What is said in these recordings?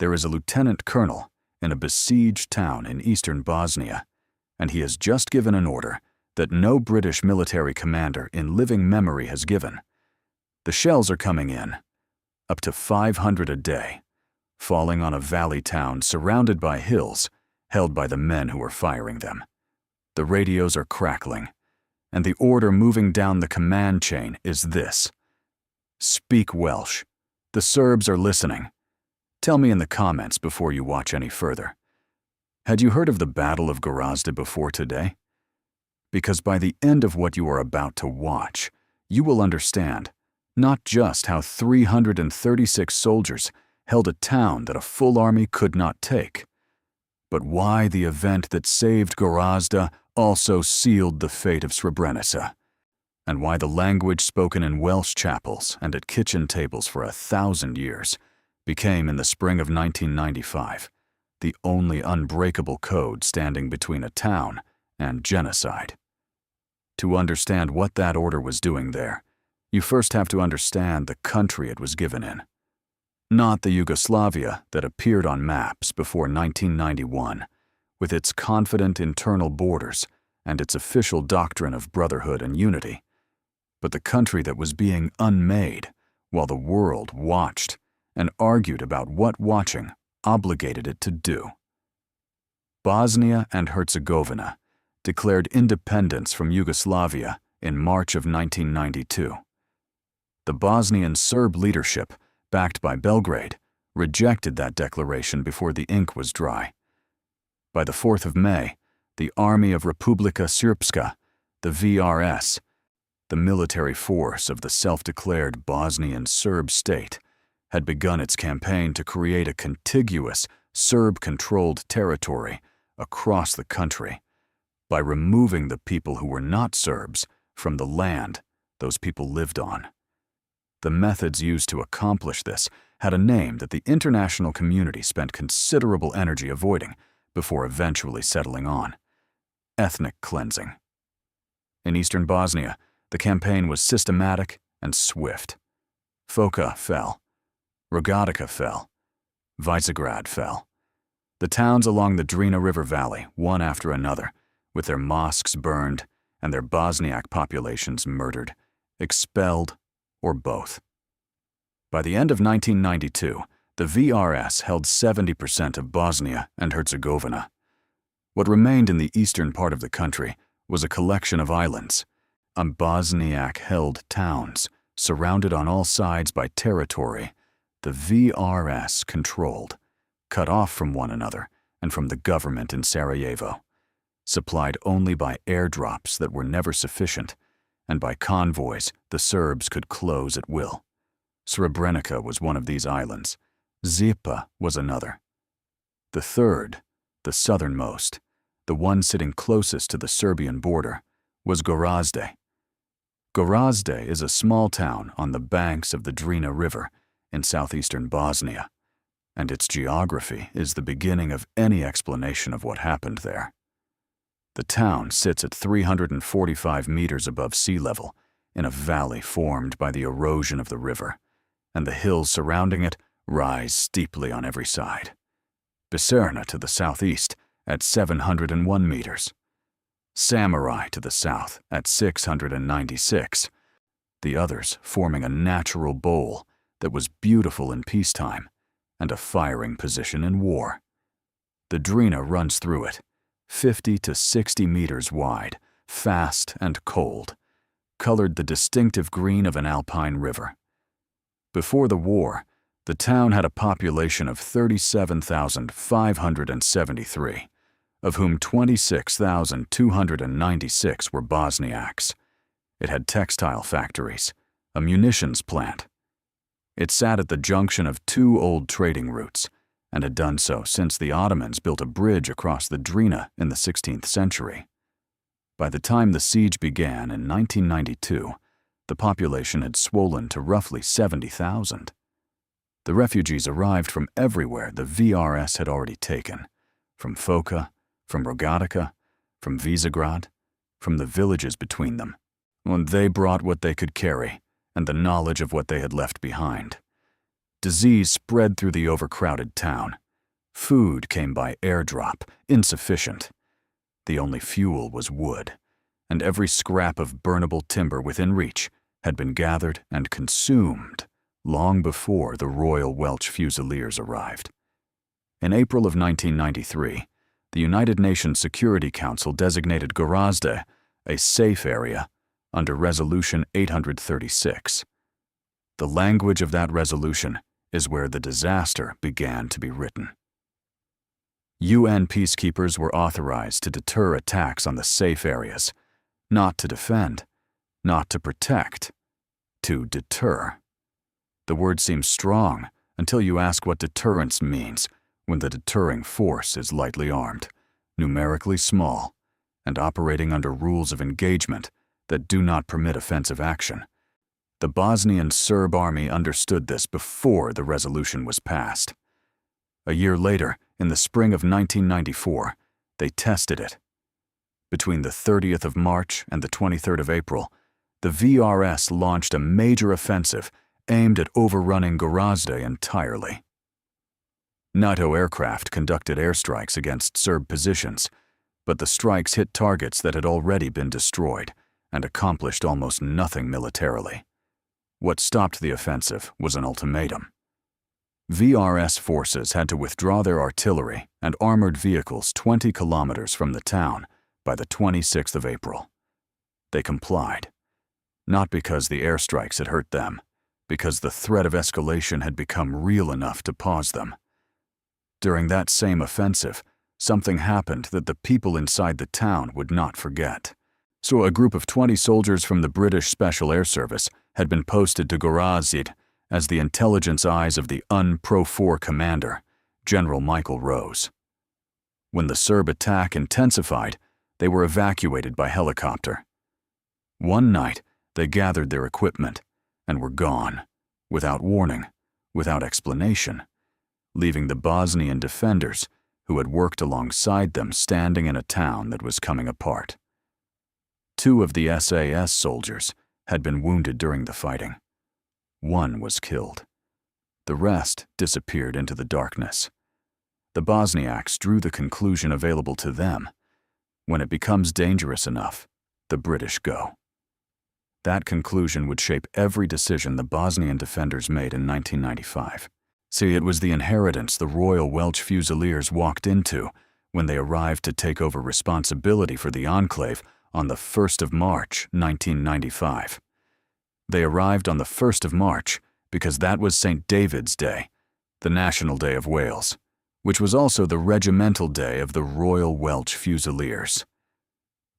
There is a lieutenant colonel in a besieged town in eastern Bosnia, and he has just given an order that no British military commander in living memory has given. The shells are coming in, up to 500 a day, falling on a valley town surrounded by hills, held by the men who are firing them. The radios are crackling, and the order moving down the command chain is this: speak Welsh. The Serbs are listening. Tell me in the comments before you watch any further. Had you heard of the Battle of Gorazde before today? Because by the end of what you are about to watch, you will understand not just how 336 soldiers held a town that a full army could not take, but why the event that saved Gorazde also sealed the fate of Srebrenica, and why the language spoken in Welsh chapels and at kitchen tables for 1,000 years became, in the spring of 1995, the only unbreakable code standing between a town and genocide. To understand what that order was doing there, you first have to understand the country it was given in. Not the Yugoslavia that appeared on maps before 1991, with its confident internal borders and its official doctrine of brotherhood and unity, but the country that was being unmade while the world watched and argued about what watching obligated it to do. Bosnia and Herzegovina declared independence from Yugoslavia in March of 1992. The Bosnian Serb leadership, backed by Belgrade, rejected that declaration before the ink was dry. By the 4th of May, the Army of Republika Srpska, the VRS, the military force of the self-declared Bosnian Serb state, had begun its campaign to create a contiguous, Serb-controlled territory across the country by removing the people who were not Serbs from the land those people lived on. The methods used to accomplish this had a name that the international community spent considerable energy avoiding before eventually settling on: ethnic cleansing. In eastern Bosnia, the campaign was systematic and swift. Foča fell. Rogatica fell. Visegrad fell. The towns along the Drina River Valley, one after another, with their mosques burned and their Bosniak populations murdered, expelled, or both. By the end of 1992, the VRS held 70% of Bosnia and Herzegovina. What remained in the eastern part of the country was a collection of islands, Bosniak-held towns, surrounded on all sides by territory the VRS controlled, cut off from one another and from the government in Sarajevo, supplied only by airdrops that were never sufficient, and by convoys the Serbs could close at will. Srebrenica was one of these islands. Zipa was another. The third, the southernmost, the one sitting closest to the Serbian border, was Gorazde. Gorazde is a small town on the banks of the Drina River in southeastern Bosnia, and its geography is the beginning of any explanation of what happened there. The town sits at 345 meters above sea level in a valley formed by the erosion of the river, and the hills surrounding it rise steeply on every side. Biserna to the southeast at 701 meters. Samurai to the south at 696, the others forming a natural bowl that was beautiful in peacetime and a firing position in war. The Drina runs through it, 50 to 60 meters wide, fast and cold, colored the distinctive green of an alpine river. Before the war, the town had a population of 37,573, of whom 26,296 were Bosniaks. It had textile factories, a munitions plant. It sat at the junction of two old trading routes, and had done so since the Ottomans built a bridge across the Drina in the 16th century. By the time the siege began in 1992, the population had swollen to roughly 70,000. The refugees arrived from everywhere the VRS had already taken, from Foča, from Rogatica, from Visegrad, from the villages between them. And they brought what they could carry and the knowledge of what they had left behind. Disease spread through the overcrowded town. Food came by airdrop, insufficient. The only fuel was wood, and every scrap of burnable timber within reach had been gathered and consumed long before the Royal Welch Fusiliers arrived. In April of 1993, the United Nations Security Council designated Gorazde a safe area under Resolution 836. The language of that resolution is where the disaster began to be written. UN peacekeepers were authorized to deter attacks on the safe areas, not to defend, not to protect, to deter. The word seems strong until you ask what deterrence means when the deterring force is lightly armed, numerically small, and operating under rules of engagement that do not permit offensive action. The Bosnian Serb army understood this before the resolution was passed. A year later, in the spring of 1994, they tested it. Between the 30th of March and the 23rd of April, the VRS launched a major offensive aimed at overrunning Gorazde entirely. NATO aircraft conducted airstrikes against Serb positions, but the strikes hit targets that had already been destroyed and accomplished almost nothing militarily. What stopped the offensive was an ultimatum. VRS forces had to withdraw their artillery and armored vehicles 20 kilometers from the town by the 26th of April. They complied, not because the airstrikes had hurt them, because the threat of escalation had become real enough to pause them. During that same offensive, something happened that the people inside the town would not forget. So a group of 20 soldiers from the British Special Air Service had been posted to Gorazde as the intelligence eyes of the UNPRO-4 commander, General Michael Rose. When the Serb attack intensified, they were evacuated by helicopter. One night, they gathered their equipment and were gone, without warning, without explanation, leaving the Bosnian defenders who had worked alongside them standing in a town that was coming apart. 2 of the SAS soldiers had been wounded during the fighting. 1 was killed. The rest disappeared into the darkness. The Bosniaks drew the conclusion available to them. When it becomes dangerous enough, the British go. That conclusion would shape every decision the Bosnian defenders made in 1995. See, it was the inheritance the Royal Welch Fusiliers walked into when they arrived to take over responsibility for the enclave on the 1st of March, 1995. They arrived on the 1st of March because that was St. David's Day, the National Day of Wales, which was also the regimental day of the Royal Welch Fusiliers.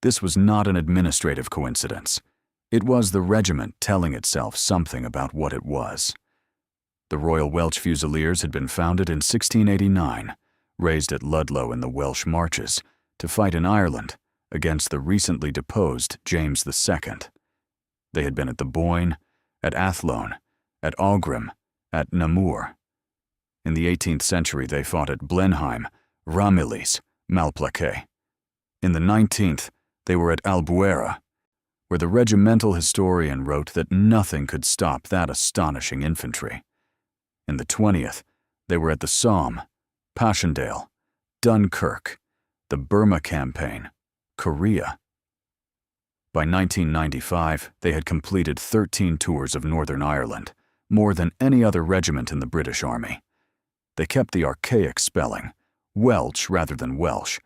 This was not an administrative coincidence. It was the regiment telling itself something about what it was. The Royal Welch Fusiliers had been founded in 1689, raised at Ludlow in the Welsh Marches, to fight in Ireland against the recently deposed James II. They had been at the Boyne, at Athlone, at Aughrim, at Namur. In the 18th century, they fought at Blenheim, Ramillies, Malplaquet. In the 19th, they were at Albuera, where the regimental historian wrote that nothing could stop that astonishing infantry. In the 20th, they were at the Somme, Passchendaele, Dunkirk, the Burma Campaign, Korea. By 1995, they had completed 13 tours of Northern Ireland, more than any other regiment in the British Army. They kept the archaic spelling, Welch rather than Welsh,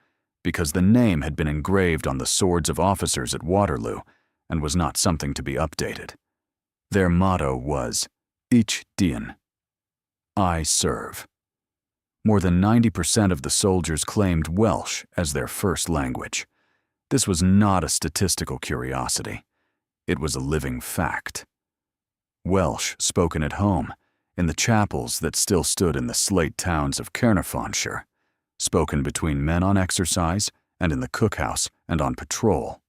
because the name had been engraved on the swords of officers at Waterloo and was not something to be updated. Their motto was, Ich dien, I serve. More than 90% of the soldiers claimed Welsh as their first language. This was not a statistical curiosity. It was a living fact. Welsh spoken at home, in the chapels that still stood in the slate towns of Caernarfonshire, spoken between men on exercise and in the cookhouse and on patrol,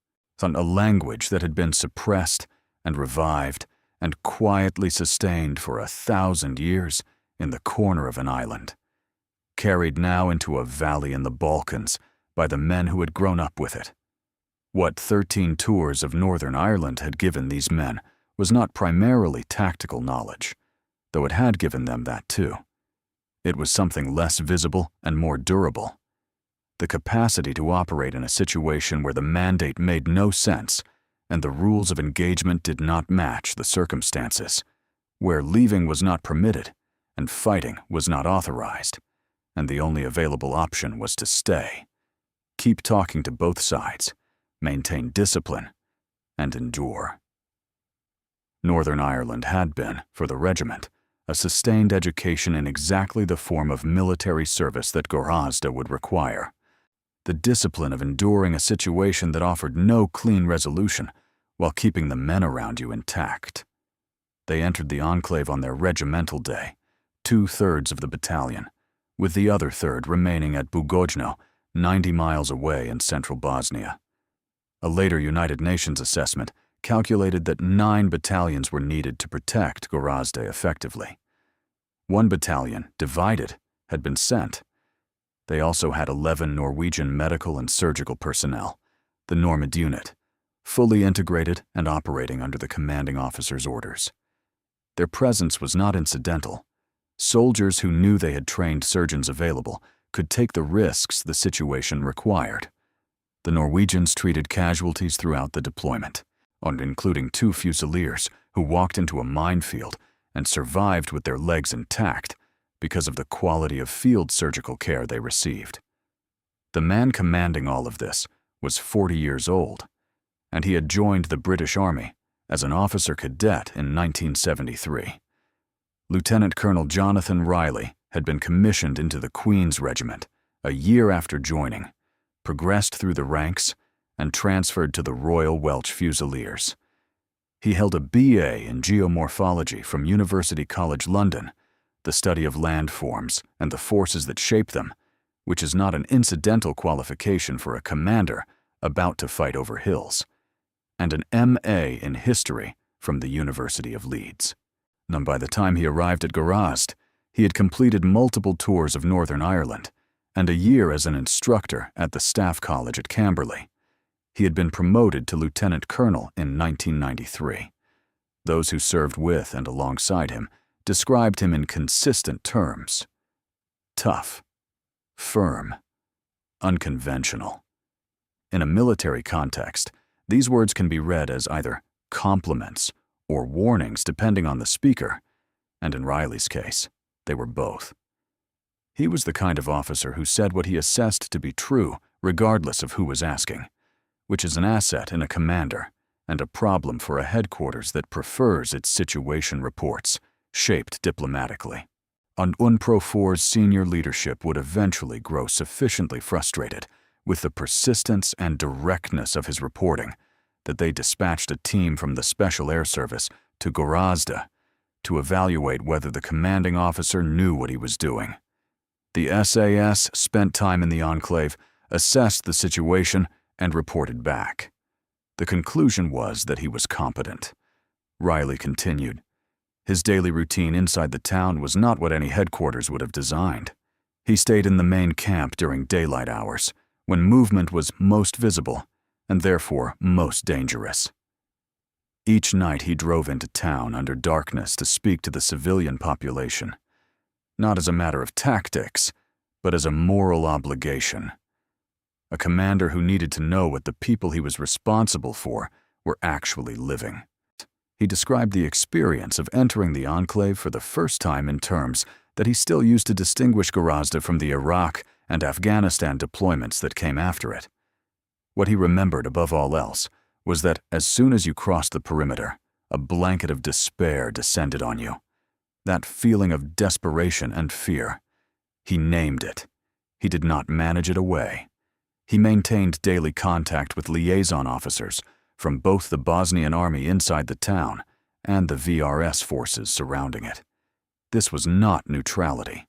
a language that had been suppressed and revived and quietly sustained for 1,000 years in the corner of an island, carried now into a valley in the Balkans by the men who had grown up with it. What 13 tours of Northern Ireland had given these men was not primarily tactical knowledge. though it had given them that too. It was something less visible and more durable. The capacity to operate in a situation where the mandate made no sense and the rules of engagement did not match the circumstances, where leaving was not permitted and fighting was not authorized, and the only available option was to stay, keep talking to both sides, maintain discipline, and endure. Northern Ireland had been, for the regiment, a sustained education in exactly the form of military service that Gorazde would require. The discipline of enduring a situation that offered no clean resolution while keeping the men around you intact. They entered the enclave on their regimental day, 2/3 of the battalion, with the other third remaining at Bugojno, 90 miles away in central Bosnia. A later United Nations assessment calculated that 9 battalions were needed to protect Gorazde effectively. 1 battalion, divided, had been sent. They also had 11 Norwegian medical and surgical personnel, the Normid unit, fully integrated and operating under the commanding officer's orders. Their presence was not incidental. Soldiers who knew they had trained surgeons available could take the risks the situation required. The Norwegians treated casualties throughout the deployment, including 2 Fusiliers who walked into a minefield and survived with their legs intact because of the quality of field surgical care they received. The man commanding all of this was 40 years old, and he had joined the British Army as an officer cadet in 1973. Lieutenant Colonel Jonathan Riley had been commissioned into the Queen's Regiment a year after joining, progressed through the ranks, and transferred to the Royal Welch Fusiliers. He held a BA in geomorphology from University College London, the study of landforms and the forces that shape them, which is not an incidental qualification for a commander about to fight over hills, and an MA in history from the University of Leeds. And by the time he arrived at Gorazde, he had completed multiple tours of Northern Ireland and a year as an instructor at the Staff College at Camberley. He had been promoted to lieutenant colonel in 1993. Those who served with and alongside him described him in consistent terms: tough, firm, unconventional. In a military context, these words can be read as either compliments or warnings depending on the speaker, and in Riley's case, they were both. He was the kind of officer who said what he assessed to be true regardless of who was asking, which is an asset in a commander and a problem for a headquarters that prefers its situation reports, shaped diplomatically. And UNPRO4's senior leadership would eventually grow sufficiently frustrated with the persistence and directness of his reporting that they dispatched a team from the Special Air Service to Gorazde to evaluate whether the commanding officer knew what he was doing. The SAS spent time in the enclave, assessed the situation, and reported back. The conclusion was that he was competent. Riley continued. His daily routine inside the town was not what any headquarters would have designed. He stayed in the main camp during daylight hours, when movement was most visible and therefore most dangerous. Each night he drove into town under darkness to speak to the civilian population, not as a matter of tactics, but as a moral obligation. A commander who needed to know what the people he was responsible for were actually living. He described the experience of entering the enclave for the first time in terms that he still used to distinguish Gorazde from the Iraq and Afghanistan deployments that came after it. What he remembered above all else was that as soon as you crossed the perimeter, a blanket of despair descended on you. That feeling of desperation and fear. He named it. He did not manage it away. He maintained daily contact with liaison officers from both the Bosnian army inside the town and the VRS forces surrounding it. This was not neutrality.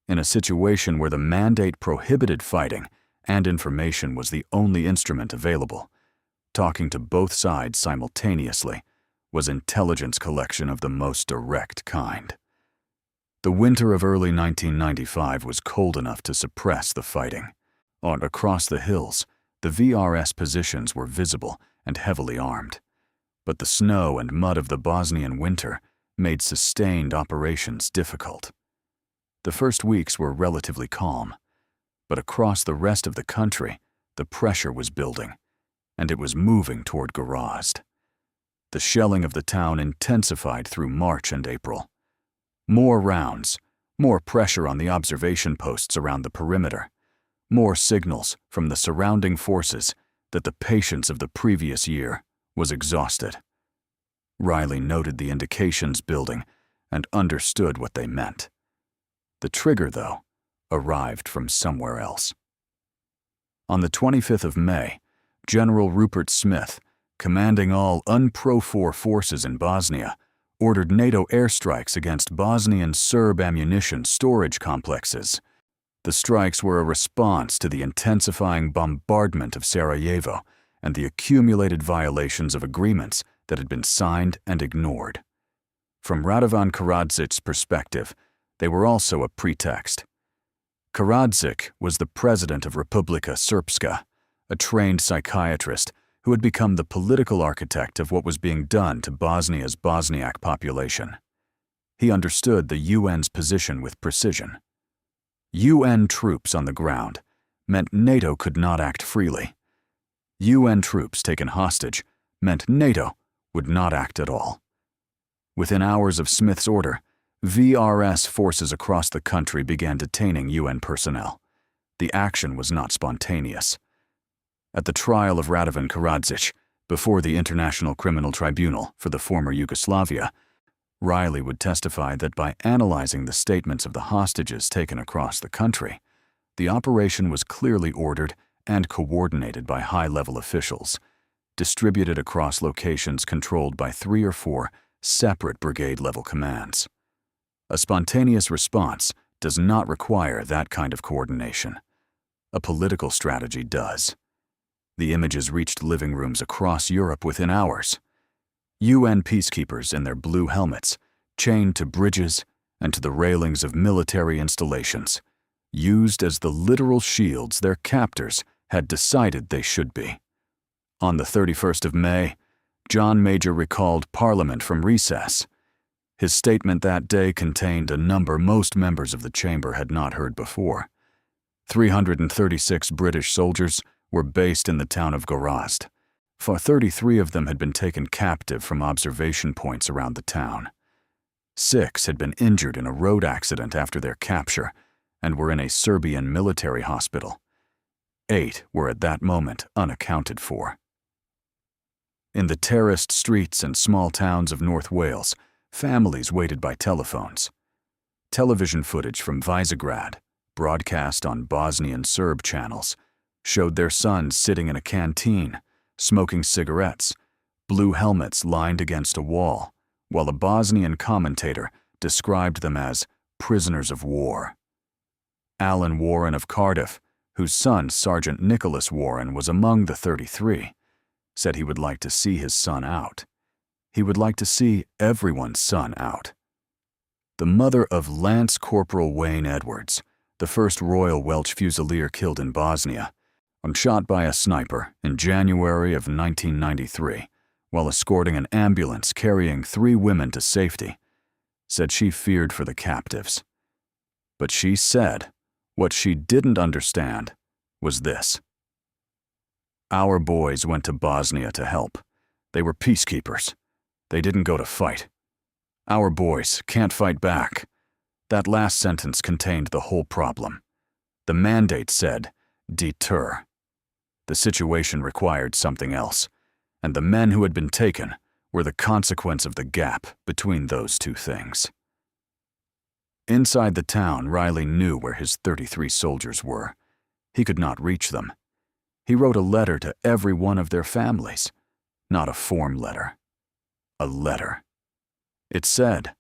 In a situation where the mandate prohibited fighting and information was the only instrument available, talking to both sides simultaneously was intelligence collection of the most direct kind. The winter of early 1995 was cold enough to suppress the fighting. Across the hills, the VRS positions were visible and heavily armed, but the snow and mud of the Bosnian winter made sustained operations difficult. The first weeks were relatively calm, but across the rest of the country, the pressure was building, and it was moving toward Gorazde. The shelling of the town intensified through March and April. More rounds, more pressure on the observation posts around the perimeter, more signals from the surrounding forces that the patience of the previous year was exhausted. Riley noted the indications building and understood what they meant. The trigger, though, arrived from somewhere else. On the 25th of May, General Rupert Smith, commanding all UNPROFOR forces in Bosnia, ordered NATO airstrikes against Bosnian Serb ammunition storage complexes. The strikes were a response to the intensifying bombardment of Sarajevo and the accumulated violations of agreements that had been signed and ignored. From Radovan Karadzic's perspective, they were also a pretext. Karadzic was the president of Republika Srpska, a trained psychiatrist who had become the political architect of what was being done to Bosnia's Bosniak population. He understood the UN's position with precision. UN troops on the ground meant NATO could not act freely. UN troops taken hostage meant NATO would not act at all. Within hours of Smith's order, VRS forces across the country began detaining UN personnel. The action was not spontaneous. At the trial of Radovan Karadzic before the International Criminal Tribunal for the former Yugoslavia, Riley would testify that by analyzing the statements of the hostages taken across the country, the operation was clearly ordered and coordinated by high-level officials, distributed across locations controlled by 3 or 4 separate brigade-level commands. A spontaneous response does not require that kind of coordination. A political strategy does. The images reached living rooms across Europe within hours. UN peacekeepers in their blue helmets, chained to bridges and to the railings of military installations, used as the literal shields their captors had decided they should be. On the 31st of May, John Major recalled Parliament from recess. His statement that day contained a number most members of the chamber had not heard before. 336 British soldiers were based in the town of Gorazde, for 33 of them had been taken captive from observation points around the town. 6 had been injured in a road accident after their capture and were in a Serbian military hospital. 8 were at that moment unaccounted for. In the terraced streets and small towns of North Wales, families waited by telephones. Television footage from Visegrad, broadcast on Bosnian Serb channels, showed their sons sitting in a canteen, smoking cigarettes, blue helmets lined against a wall, while a Bosnian commentator described them as prisoners of war. Alan Warren of Cardiff, whose son Sergeant Nicholas Warren was among the 33, said he would like to see his son out. He would like to see everyone's son out. The mother of Lance Corporal Wayne Edwards, the first Royal Welch Fusilier killed in Bosnia, and shot by a sniper in January of 1993 while escorting an ambulance carrying 3 women to safety, said she feared for the captives. But she said what she didn't understand was this. Our boys went to Bosnia to help. They were peacekeepers. They didn't go to fight. Our boys can't fight back. That last sentence contained the whole problem. The mandate said, deter. The situation required something else, and the men who had been taken were the consequence of the gap between those two things. Inside the town, Riley knew where his 33 soldiers were. He could not reach them. He wrote a letter to every one of their families, not a form letter. A letter. It said,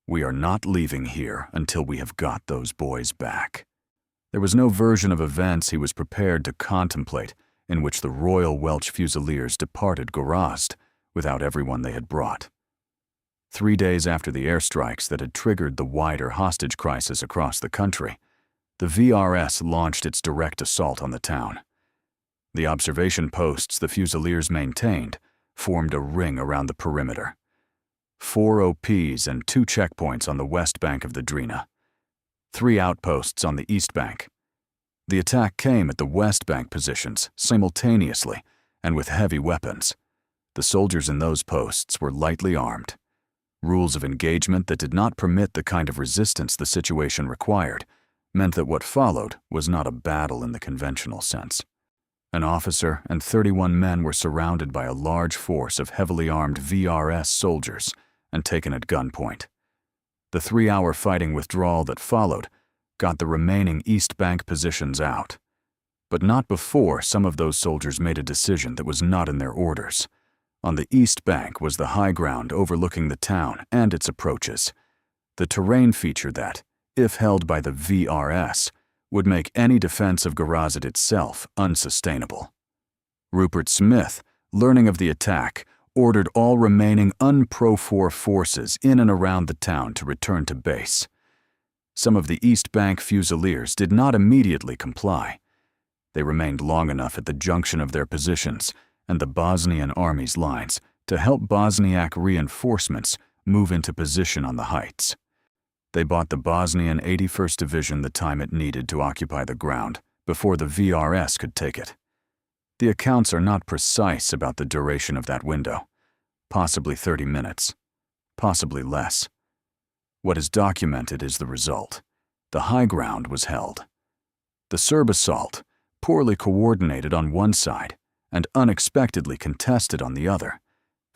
"We are not leaving here until we have got those boys back." There was no version of events he was prepared to contemplate in which the Royal Welch Fusiliers departed Gorazde without everyone they had brought. 3 days after the airstrikes that had triggered the wider hostage crisis across the country, the VRS launched its direct assault on the town. The observation posts the Fusiliers maintained formed a ring around the perimeter. 4 OPs and 2 checkpoints on the west bank of the Drina, 3 outposts on the east bank. The attack came at the west bank positions simultaneously and with heavy weapons. The soldiers in those posts were lightly armed. Rules of engagement that did not permit the kind of resistance the situation required meant that what followed was not a battle in the conventional sense. An officer and 31 men were surrounded by a large force of heavily armed VRS soldiers and taken at gunpoint. The 3-hour fighting withdrawal that followed got the remaining East Bank positions out, but not before some of those soldiers made a decision that was not in their orders. On the East Bank was the high ground overlooking the town and its approaches, the terrain feature that, if held by the VRS, would make any defense of Gorazde itself unsustainable. Rupert Smith, learning of the attack, ordered all remaining UNPRO-4 forces in and around the town to return to base. Some of the East Bank Fusiliers did not immediately comply. They remained long enough at the junction of their positions and the Bosnian army's lines to help Bosniak reinforcements move into position on the heights. They bought the Bosnian 81st Division the time it needed to occupy the ground before the VRS could take it. The accounts are not precise about the duration of that window, possibly 30 minutes, possibly less. What is documented is the result. The high ground was held. The Serb assault, poorly coordinated on one side and unexpectedly contested on the other,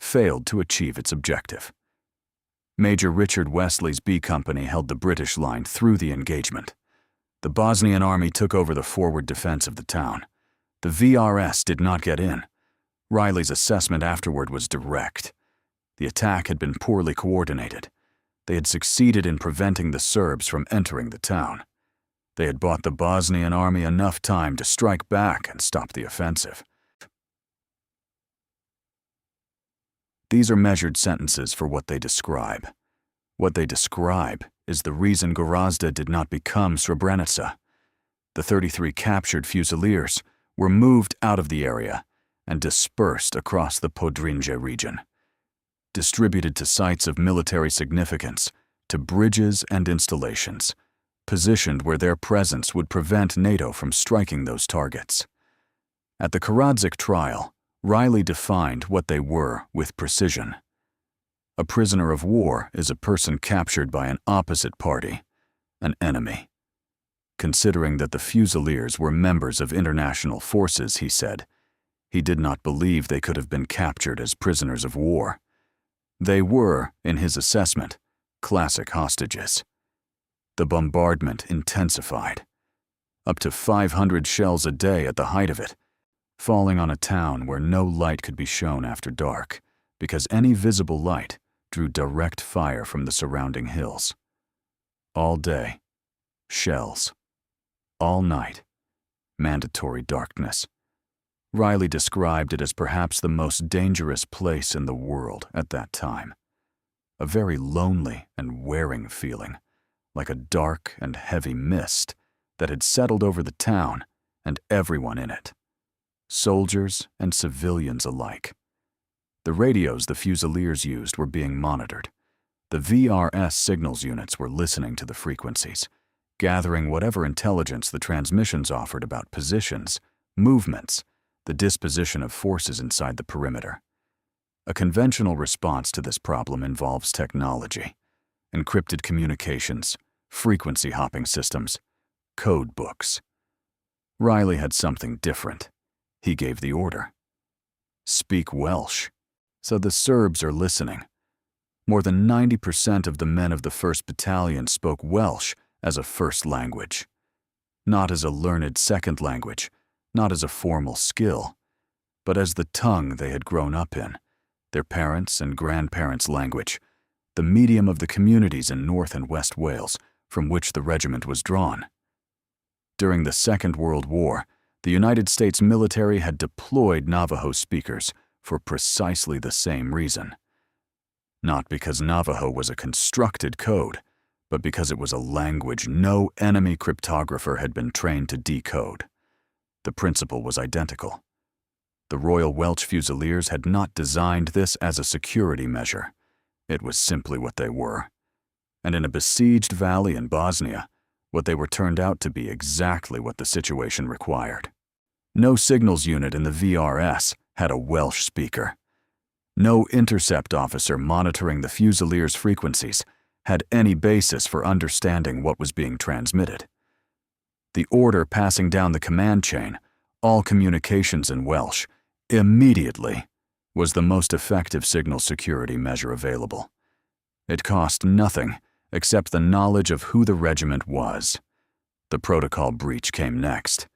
failed to achieve its objective. Major Richard Wesley's B Company held the British line through the engagement. The Bosnian army took over the forward defense of the town. The VRS did not get in. Riley's assessment afterward was direct. The attack had been poorly coordinated. They had succeeded in preventing the Serbs from entering the town. They had bought the Bosnian army enough time to strike back and stop the offensive. These are measured sentences for what they describe. What they describe is the reason Gorazde did not become Srebrenica. The 33 captured Fusiliers were moved out of the area and dispersed across the Podrinje region, distributed to sites of military significance, to bridges and installations, positioned where their presence would prevent NATO from striking those targets. At the Gorazde trial, Riley defined what they were with precision. A prisoner of war is a person captured by an opposite party, an enemy. Considering that the Fusiliers were members of international forces, he said, he did not believe they could have been captured as prisoners of war. They were, in his assessment, classic hostages. The bombardment intensified. Up to 500 shells a day at the height of it, falling on a town where no light could be shown after dark, because any visible light drew direct fire from the surrounding hills. All day, shells. All night, mandatory darkness. Riley described it as perhaps the most dangerous place in the world at that time. A very lonely and wearing feeling, like a dark and heavy mist that had settled over the town and everyone in it. Soldiers and civilians alike. The radios the Fusiliers used were being monitored. The VRS signals units were listening to the frequencies, gathering whatever intelligence the transmissions offered about positions, movements, the disposition of forces inside the perimeter. A conventional response to this problem involves technology, encrypted communications, frequency hopping systems, code books. Riley had something different. He gave the order. Speak Welsh. So the Serbs are listening. More than 90% of the men of the 1st Battalion spoke Welsh as a first language. Not as a learned second language, not as a formal skill, but as the tongue they had grown up in, their parents' and grandparents' language, the medium of the communities in North and West Wales from which the regiment was drawn. During the Second World War, the United States military had deployed Navajo speakers for precisely the same reason. Not because Navajo was a constructed code, but because it was a language no enemy cryptographer had been trained to decode. The principle was identical. The Royal Welch Fusiliers had not designed this as a security measure. It was simply what they were. And in a besieged valley in Bosnia, what they were turned out to be exactly what the situation required. No signals unit in the VRS had a Welsh speaker. No intercept officer monitoring the Fusiliers' frequencies had any basis for understanding what was being transmitted. The order passing down the command chain, all communications in Welsh, immediately, was the most effective signal security measure available. It cost nothing except the knowledge of who the regiment was. The protocol breach came next.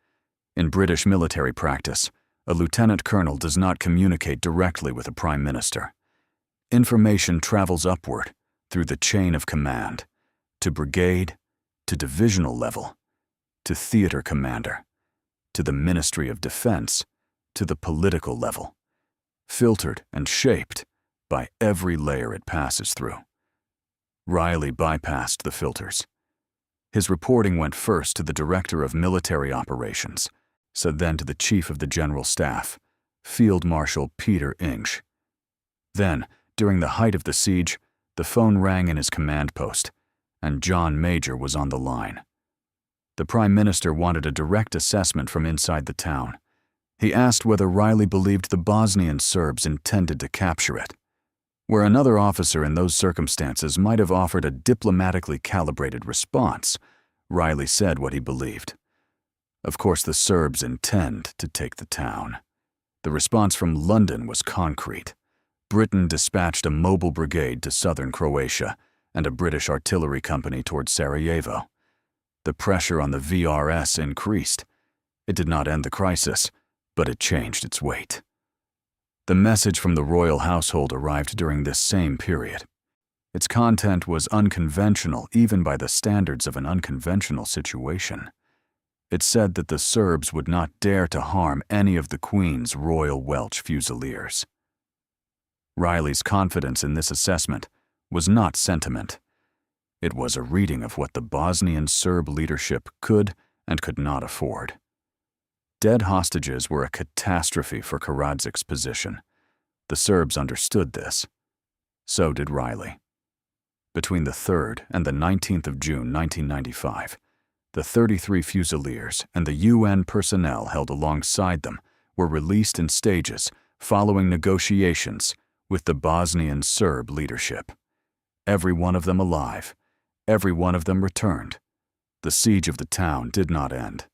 In British military practice, a lieutenant colonel does not communicate directly with a prime minister. Information travels upward through the chain of command, to brigade, to divisional level, to theater commander, to the Ministry of Defense, to the political level, filtered and shaped by every layer it passes through. Riley bypassed the filters. His reporting went first to the Director of Military Operations, then to the Chief of the General Staff, Field Marshal Peter Inge. Then, during the height of the siege, the phone rang in his command post, and John Major was on the line. The Prime Minister wanted a direct assessment from inside the town. He asked whether Riley believed the Bosnian Serbs intended to capture it. Where another officer in those circumstances might have offered a diplomatically calibrated response, Riley said what he believed. Of course, the Serbs intend to take the town. The response from London was concrete. Britain dispatched a mobile brigade to southern Croatia and a British artillery company towards Sarajevo. The pressure on the VRS increased. It did not end the crisis, but it changed its weight. The message from the royal household arrived during this same period. Its content was unconventional even by the standards of an unconventional situation. It said that the Serbs would not dare to harm any of the Queen's Royal Welch Fusiliers. Riley's confidence in this assessment was not sentiment. It was a reading of what the Bosnian Serb leadership could and could not afford. Dead hostages were a catastrophe for Gorazde's position. The Serbs understood this. So did Riley. Between the 3rd and the 19th of June 1995, the 33 Fusiliers and the UN personnel held alongside them were released in stages following negotiations with the Bosnian Serb leadership. Every one of them alive, every one of them returned. The siege of the town did not end.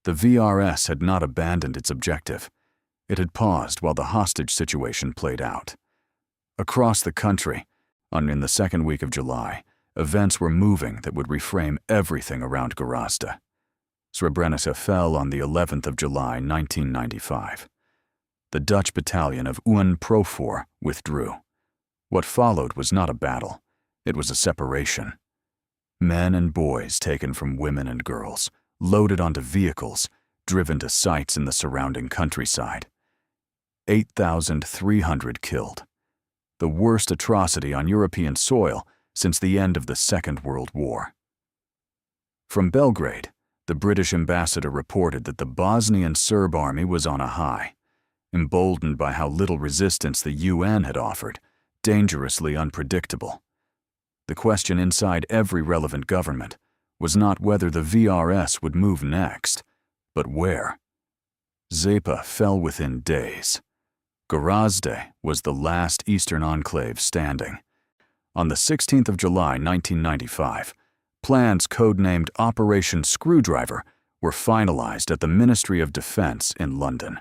The VRS had not abandoned its objective. It had paused while the hostage situation played out. Across the country, in the second week of July, events were moving that would reframe everything around Gorazde. Srebrenica fell on the 11th of July, 1995. The Dutch battalion of unbreakable withdrew. What followed was not a battle. It was a separation. Men and boys taken from women and girls, loaded onto vehicles, driven to sites in the surrounding countryside. 8,300 killed. The worst atrocity on European soil since the end of the Second World War. From Belgrade, the British ambassador reported that the Bosnian Serb army was on a high, emboldened by how little resistance the UN had offered, dangerously unpredictable. The question inside every relevant government was not whether the VRS would move next, but where. Zepa fell within days. Gorazde was the last eastern enclave standing. On the 16th of July, 1995, plans codenamed Operation Screwdriver were finalized at the Ministry of Defense in London.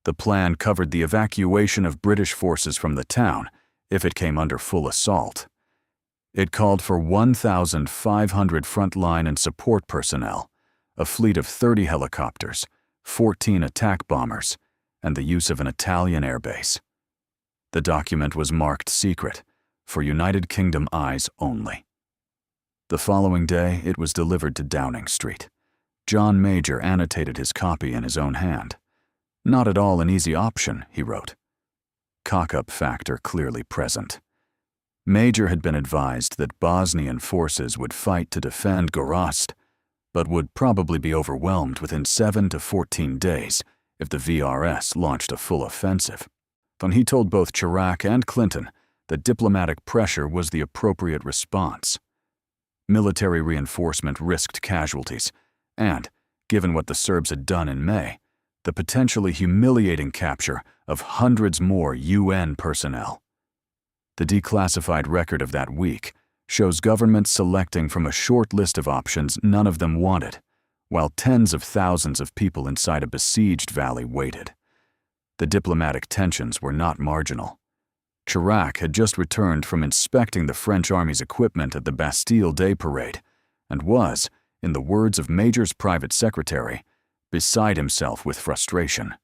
The plan covered the evacuation of British forces from the town if it came under full assault. It called for 1,500 frontline and support personnel, a fleet of 30 helicopters, 14 attack bombers, and the use of an Italian airbase. The document was marked secret, for United Kingdom eyes only. The following day, it was delivered to Downing Street. John Major annotated his copy in his own hand. Not at all an easy option, he wrote. Cock-up factor clearly present. Major had been advised that Bosnian forces would fight to defend Gorazde, but would probably be overwhelmed within 7 to 14 days if the VRS launched a full offensive. He told both Chirac and Clinton that diplomatic pressure was the appropriate response. Military reinforcement risked casualties, and, given what the Serbs had done in May, the potentially humiliating capture of hundreds more UN personnel. The declassified record of that week shows governments selecting from a short list of options none of them wanted, while tens of thousands of people inside a besieged valley waited. The diplomatic tensions were not marginal. Chirac had just returned from inspecting the French army's equipment at the Bastille Day Parade and was, in the words of Major's private secretary, beside himself with frustration.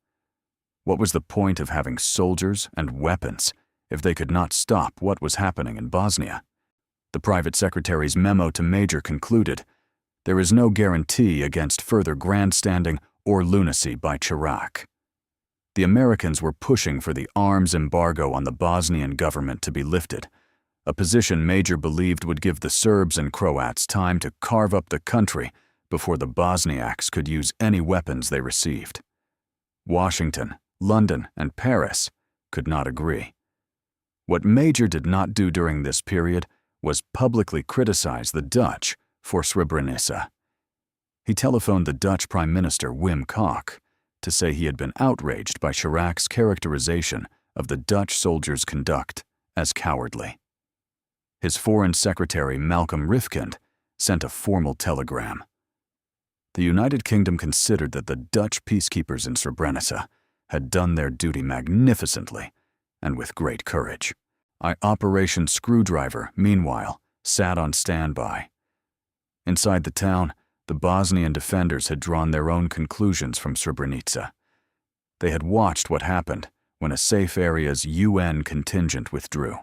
What was the point of having soldiers and weapons if they could not stop what was happening in Bosnia? The private secretary's memo to Major concluded, "There is no guarantee against further grandstanding or lunacy by Chirac." The Americans were pushing for the arms embargo on the Bosnian government to be lifted, a position Major believed would give the Serbs and Croats time to carve up the country before the Bosniaks could use any weapons they received. Washington, London, and Paris could not agree. What Major did not do during this period was publicly criticize the Dutch for Srebrenica. He telephoned the Dutch Prime Minister Wim Kok to say he had been outraged by Chirac's characterization of the Dutch soldiers' conduct as cowardly. His Foreign Secretary Malcolm Rifkind sent a formal telegram. The United Kingdom considered that the Dutch peacekeepers in Srebrenica had done their duty magnificently and with great courage. Operation Screwdriver, meanwhile, sat on standby. Inside the town, the Bosnian defenders had drawn their own conclusions from Srebrenica. They had watched what happened when a safe area's UN contingent withdrew.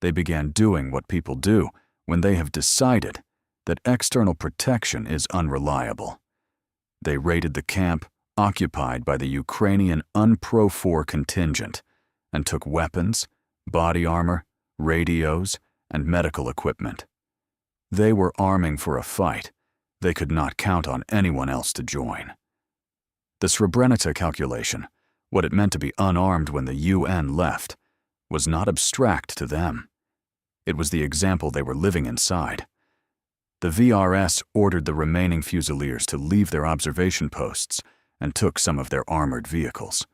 They began doing what people do when they have decided that external protection is unreliable. They raided the camp occupied by the Ukrainian UNPRO-4 contingent and took weapons, body armor, radios, and medical equipment. They were arming for a fight. They could not count on anyone else to join. The Srebrenica calculation, what it meant to be unarmed when the UN left, was not abstract to them. It was the example they were living inside. The VRS ordered the remaining Fusiliers to leave their observation posts and took some of their armored vehicles.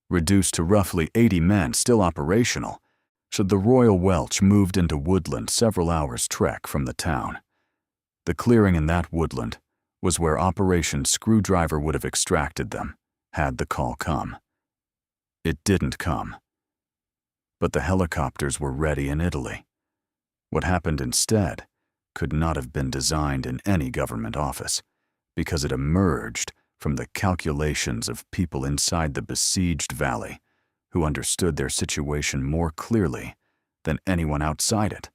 Reduced to roughly 80 men still operational, so the Royal Welch moved into woodland several hours' trek from the town. The clearing in that woodland was where Operation Screwdriver would have extracted them, had the call come. It didn't come. But the helicopters were ready in Italy. What happened instead could not have been designed in any government office, because it emerged from the calculations of people inside the besieged valley who understood their situation more clearly than anyone outside it.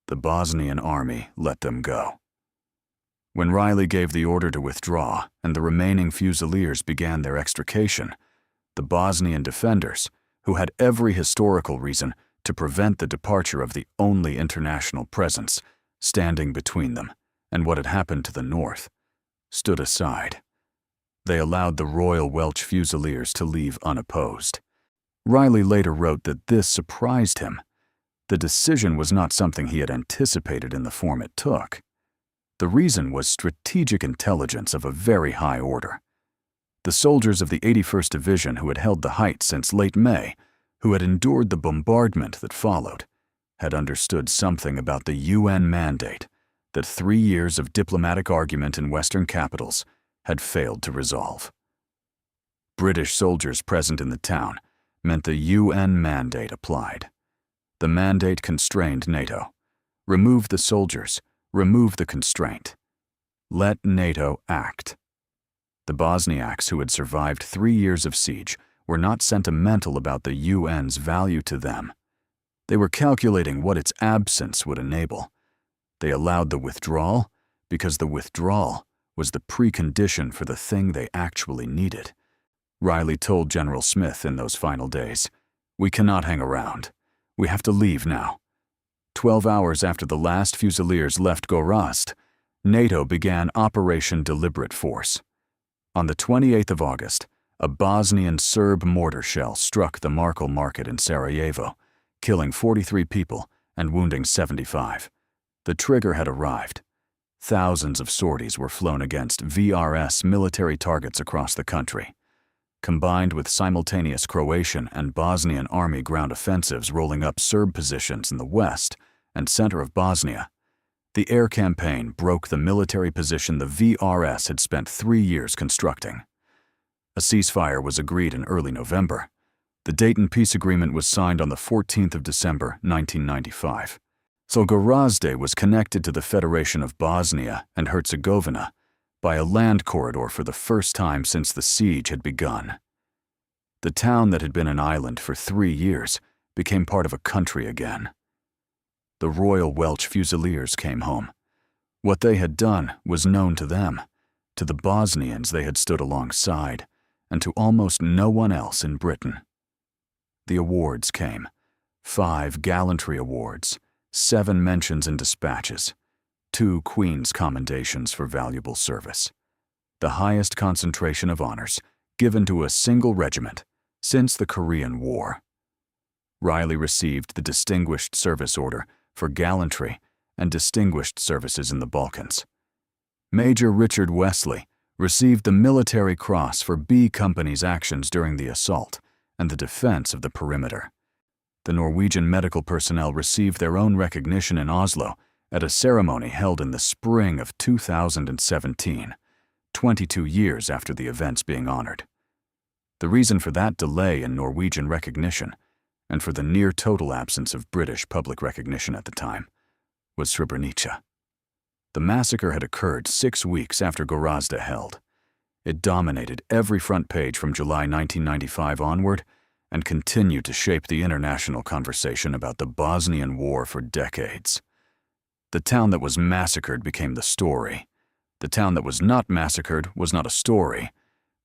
The Bosnian army let them go. When Riley gave the order to withdraw and the remaining Fusiliers began their extrication, the Bosnian defenders, who had every historical reason to prevent the departure of the only international presence standing between them and what had happened to the north, stood aside. They allowed the Royal Welch Fusiliers to leave unopposed. Riley later wrote that this surprised him. The decision was not something he had anticipated in the form it took. The reason was strategic intelligence of a very high order. The soldiers of the 81st Division who had held the heights since late May, who had endured the bombardment that followed, had understood something about the UN mandate that 3 years of diplomatic argument in Western capitals had failed to resolve. British soldiers present in the town meant the UN mandate applied. The mandate constrained NATO. Remove the soldiers, remove the constraint. Let NATO act. The Bosniaks who had survived 3 years of siege were not sentimental about the UN's value to them. They were calculating what its absence would enable. They allowed the withdrawal because the withdrawal was the precondition for the thing they actually needed. Riley told General Smith in those final days, "We cannot hang around. We have to leave now." 12 hours after the last Fusiliers left Gorazde, NATO began Operation Deliberate Force. On the 28th of August, a Bosnian Serb mortar shell struck the Markel market in Sarajevo, killing 43 people and wounding 75. The trigger had arrived. Thousands of sorties were flown against VRS military targets across the country. Combined with simultaneous Croatian and Bosnian army ground offensives rolling up Serb positions in the west and center of Bosnia, the air campaign broke the military position the VRS had spent 3 years constructing. A ceasefire was agreed in early November. The Dayton Peace Agreement was signed on the 14th of December, 1995. So Gorazde was connected to the Federation of Bosnia and Herzegovina by a land corridor for the first time since the siege had begun. The town that had been an island for 3 years became part of a country again. The Royal Welch Fusiliers came home. What they had done was known to them, to the Bosnians they had stood alongside, and to almost no one else in Britain. The awards came. 5 gallantry awards, 7 mentions in dispatches, 2 Queen's commendations for valuable service. The highest concentration of honors given to a single regiment since the Korean War. Riley received the Distinguished Service Order for gallantry and distinguished services in the Balkans. Major Richard Wesley received the Military Cross for B Company's actions during the assault and the defense of the perimeter. The Norwegian medical personnel received their own recognition in Oslo at a ceremony held in the spring of 2017, 22 years after the events being honored. The reason for that delay in Norwegian recognition, and for the near-total absence of British public recognition at the time, was Srebrenica. The massacre had occurred 6 weeks after Gorazde held. It dominated every front page from July 1995 onward and continued to shape the international conversation about the Bosnian War for decades. The town that was massacred became the story. The town that was not massacred was not a story,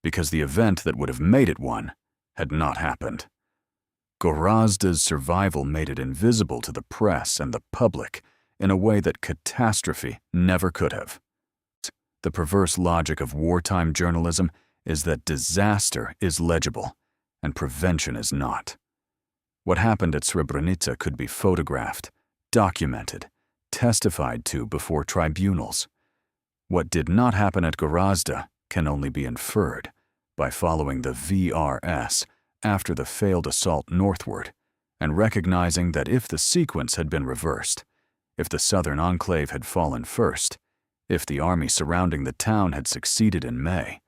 because the event that would have made it one had not happened. Gorazde's survival made it invisible to the press and the public in a way that catastrophe never could have. The perverse logic of wartime journalism is that disaster is legible and prevention is not. What happened at Srebrenica could be photographed, documented, testified to before tribunals. What did not happen at Gorazde can only be inferred by following the VRS after the failed assault northward and recognizing that if the sequence had been reversed, if the southern enclave had fallen first, if the army surrounding the town had succeeded in May,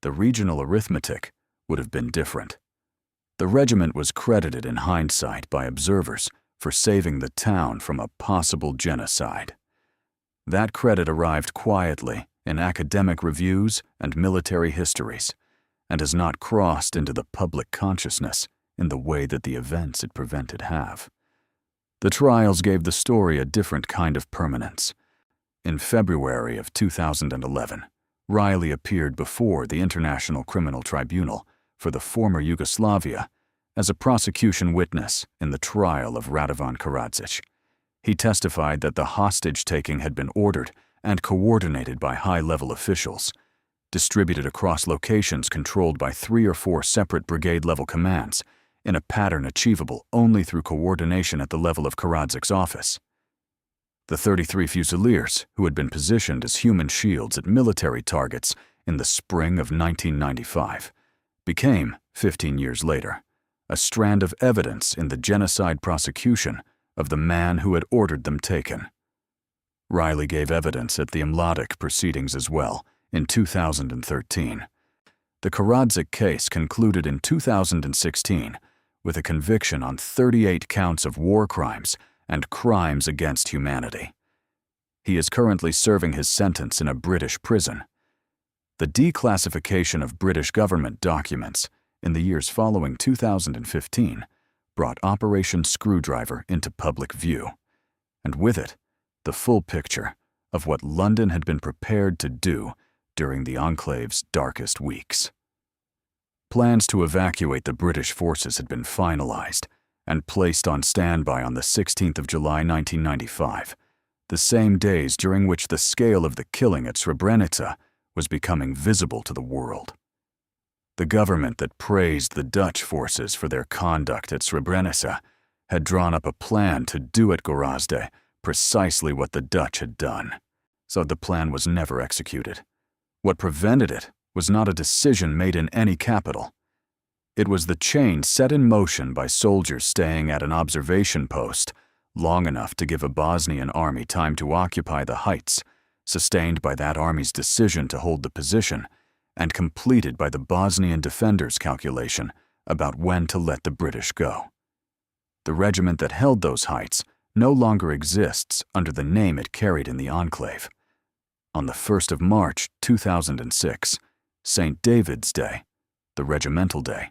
the regional arithmetic would have been different. The regiment was credited in hindsight by observers for saving the town from a possible genocide. That credit arrived quietly in academic reviews and military histories, and has not crossed into the public consciousness in the way that the events it prevented have. The trials gave the story a different kind of permanence. In February of 2011, Riley appeared before the International Criminal Tribunal for the former Yugoslavia as a prosecution witness in the trial of Radovan Karadzic. He testified that the hostage-taking had been ordered and coordinated by high-level officials, distributed across locations controlled by 3 or 4 separate brigade-level commands in a pattern achievable only through coordination at the level of Karadzic's office. The 33 Fusiliers, who had been positioned as human shields at military targets in the spring of 1995, became, 15 years later, a strand of evidence in the genocide prosecution of the man who had ordered them taken. Riley gave evidence at the Mladic proceedings as well in 2013. The Karadzic case concluded in 2016 with a conviction on 38 counts of war crimes and crimes against humanity. He is currently serving his sentence in a British prison. The declassification of British government documents in the years following 2015 brought Operation Screwdriver into public view, and with it, the full picture of what London had been prepared to do during the Enclave's darkest weeks. Plans to evacuate the British forces had been finalized and placed on standby on the 16th of July 1995, the same days during which the scale of the killing at Srebrenica was becoming visible to the world. The government that praised the Dutch forces for their conduct at Srebrenica had drawn up a plan to do at Gorazde precisely what the Dutch had done. So the plan was never executed. What prevented it was not a decision made in any capital. It was the chain set in motion by soldiers staying at an observation post long enough to give a Bosnian army time to occupy the heights, sustained by that army's decision to hold the position, and completed by the Bosnian defenders' calculation about when to let the British go. The regiment that held those heights no longer exists under the name it carried in the enclave. On the 1st of March 2006, St. David's Day, the regimental day,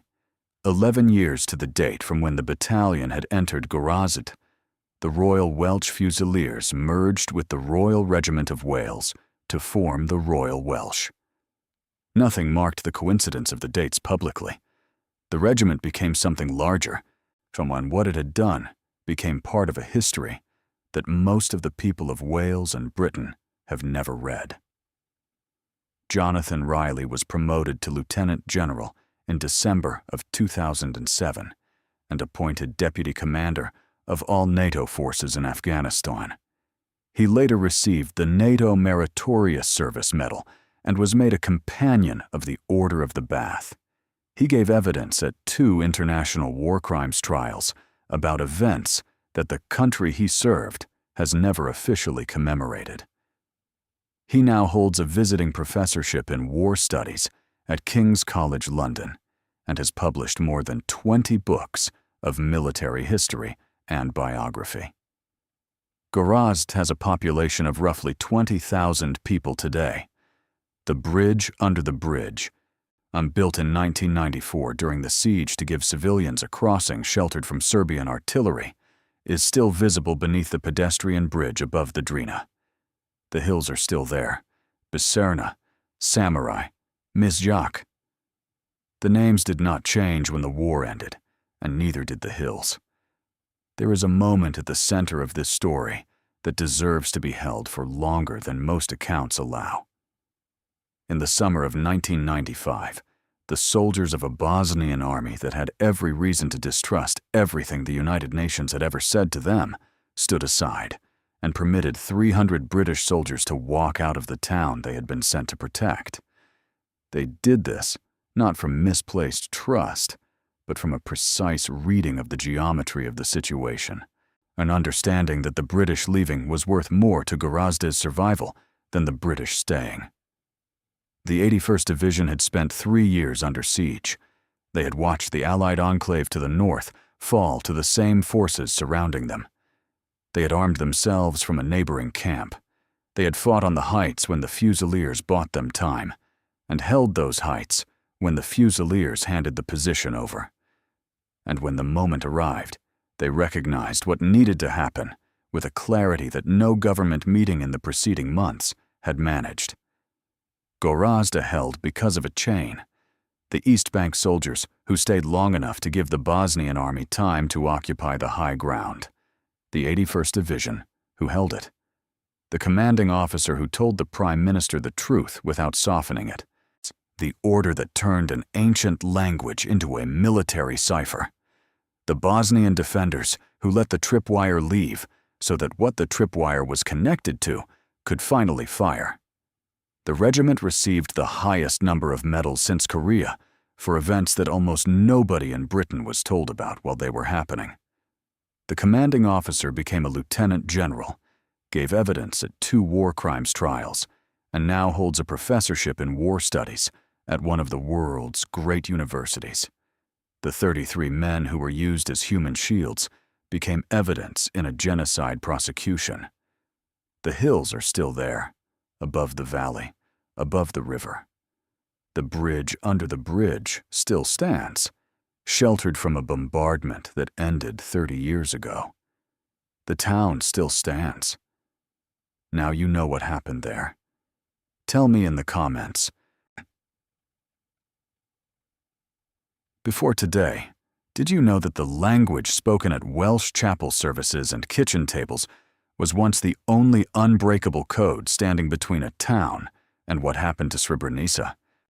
11 years to the date from when the battalion had entered Gorazde, the Royal Welch Fusiliers merged with the Royal Regiment of Wales to form the Royal Welsh. Nothing marked the coincidence of the dates publicly. The regiment became something larger, from when what it had done became part of a history that most of the people of Wales and Britain have never read. Jonathan Riley was promoted to Lieutenant General in December of 2007 and appointed Deputy Commander of all NATO forces in Afghanistan. He later received the NATO Meritorious Service Medal and was made a Companion of the Order of the Bath. He gave evidence at 2 international war crimes trials about events that the country he served has never officially commemorated. He now holds a visiting professorship in war studies at King's College London and has published more than 20 books of military history and biography. Gorazde has a population of roughly 20,000 people today. The bridge under the bridge, built in 1994 during the siege to give civilians a crossing sheltered from Serbian artillery, is still visible beneath the pedestrian bridge above the Drina. The hills are still there: Biserna, Samurai, Mizjak. The names did not change when the war ended, and neither did the hills. There is a moment at the center of this story that deserves to be held for longer than most accounts allow. In the summer of 1995, the soldiers of a Bosnian army that had every reason to distrust everything the United Nations had ever said to them stood aside and permitted 300 British soldiers to walk out of the town they had been sent to protect. They did this not from misplaced trust, but from a precise reading of the geometry of the situation, an understanding that the British leaving was worth more to Gorazde's survival than the British staying. The 81st Division had spent 3 years under siege. They had watched the Allied enclave to the north fall to the same forces surrounding them. They had armed themselves from a neighboring camp. They had fought on the heights when the Fusiliers bought them time, and held those heights when the Fusiliers handed the position over. And when the moment arrived, they recognized what needed to happen with a clarity that no government meeting in the preceding months had managed. Gorazde held because of a chain. The East Bank soldiers who stayed long enough to give the Bosnian army time to occupy the high ground. The 81st Division who held it. The commanding officer who told the Prime Minister the truth without softening it. The order that turned an ancient language into a military cipher. The Bosnian defenders who let the tripwire leave so that what the tripwire was connected to could finally fire. The regiment received the highest number of medals since Korea for events that almost nobody in Britain was told about while they were happening. The commanding officer became a lieutenant general, gave evidence at 2 war crimes trials, and now holds a professorship in war studies at one of the world's great universities. The 33 men who were used as human shields became evidence in a genocide prosecution. The hills are still there, above the valley, above the river. The bridge under the bridge still stands, sheltered from a bombardment that ended 30 years ago. The town still stands. Now you know what happened there. Tell me in the comments. Before today, did you know that the language spoken at Welsh chapel services and kitchen tables was once the only unbreakable code standing between a town and what happened to Srebrenica?